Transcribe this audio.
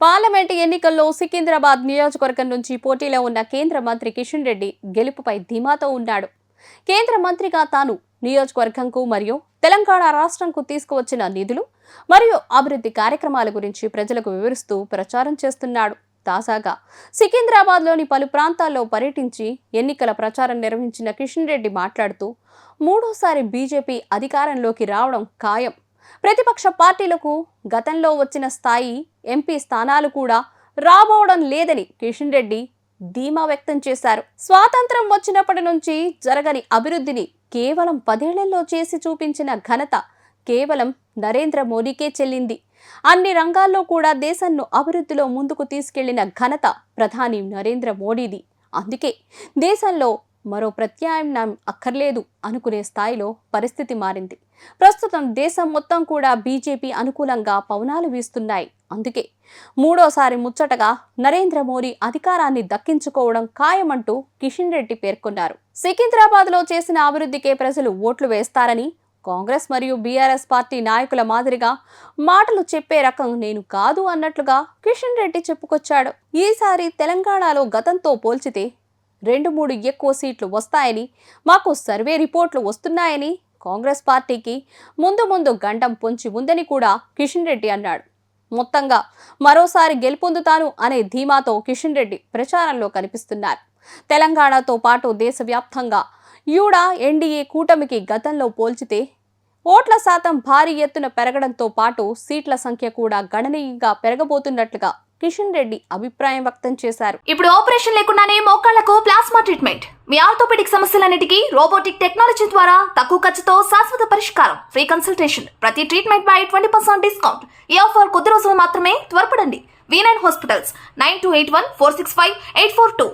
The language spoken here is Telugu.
పార్లమెంట్ ఎన్నికల్లో సికింద్రాబాద్ నియోజకవర్గం నుంచి పోటీలో ఉన్న కేంద్ర మంత్రి కిషన్ రెడ్డి గెలుపుపై ధీమాతో ఉన్నాడు. కేంద్ర మంత్రిగా తాను నియోజకవర్గంకు మరియు తెలంగాణ రాష్ట్రంకు తీసుకువచ్చిన నిధులు మరియు అభివృద్ధి కార్యక్రమాల గురించి ప్రజలకు వివరిస్తూ ప్రచారం చేస్తున్నాడు. తాజాగా సికింద్రాబాద్లోని పలు ప్రాంతాల్లో పర్యటించి ఎన్నికల ప్రచారం నిర్వహించిన కిషన్ రెడ్డి మాట్లాడుతూ మూడోసారి బీజేపీ అధికారంలోకి రావడం ఖాయం. ప్రతిపక్ష పార్టీలకు గతంలో వచ్చిన స్థాయి ఎంపీ స్థానాలు కూడా రాబోవడం లేదని కిషన్ రెడ్డి ధీమా వ్యక్తం చేశారు. స్వాతంత్రం వచ్చినప్పటి నుంచి జరగని అభివృద్ధిని కేవలం 10 ఏళ్లలో చేసి చూపించిన ఘనత కేవలం నరేంద్ర మోడీకే చెల్లింది. అన్ని రంగాల్లో కూడా దేశాన్ని అభివృద్ధిలో ముందుకు తీసుకెళ్లిన ఘనత ప్రధాని నరేంద్ర మోడీది. అందుకే దేశంలో మరో ప్రత్యామ్నాయం అక్కర్లేదు అనుకునే స్థాయిలో పరిస్థితి మారింది. ప్రస్తుతం దేశం మొత్తం కూడా బీజేపీ అనుకూలంగా పవనాలు వీస్తున్నాయి. అందుకే మూడోసారి ముచ్చటగా నరేంద్ర మోడీ అధికారాన్ని దక్కించుకోవడం ఖాయమంటూ కిషన్ రెడ్డి పేర్కొన్నారు. సికింద్రాబాద్లో చేసిన అభివృద్ధికే ప్రజలు ఓట్లు వేస్తారని, కాంగ్రెస్ మరియు బీఆర్ఎస్ పార్టీ నాయకుల మాదిరిగా మాటలు చెప్పే రకం నేను కాదు అన్నట్లుగా కిషన్ రెడ్డి చెప్పుకొచ్చాడు. ఈసారి తెలంగాణలో గతంతో పోల్చితే 2-3 ఎక్కువ సీట్లు వస్తాయని, మాకు సర్వే రిపోర్ట్లు వస్తున్నాయని, కాంగ్రెస్ పార్టీకి ముందు గండం పొంచి ఉందని కూడా కిషన్ రెడ్డి అన్నాడు. మొత్తంగా మరోసారి గెలుపొందుతాను అనే ధీమాతో కిషన్ రెడ్డి ప్రచారంలో కనిపిస్తున్నారు. తెలంగాణతో పాటు దేశవ్యాప్తంగా యూడా ఎన్డీఏ కూటమికి గతంలో పోల్చితే ఓట్ల శాతం భారీ ఎత్తున పెరగడంతో పాటు సీట్ల సంఖ్య కూడా గణనీయంగా పెరగబోతున్నట్లుగా కిషన్ రెడ్డి అభిప్రాయం వ్యక్తం చేశారు. ఇప్పుడు ఆపరేషన్ లేకుండానే మోకాళ్లకు ప్లాస్మా ట్రీట్మెంట్, మీ ఆర్థోపెడిక్ సమస్యలన్నిటికీ రోబోటిక్ టెక్నాలజీ ద్వారా తక్కువ ఖర్చుతో శాశ్వత పరిష్కారం, ఫ్రీ కన్సల్టేషన్, ప్రతి ట్రీట్మెంట్ పై 20% డిస్కౌంట్. ఈ ఆఫర్ కొద్ది రోజులు మాత్రమే, త్వరపడండి. V9 hospitals 9281465842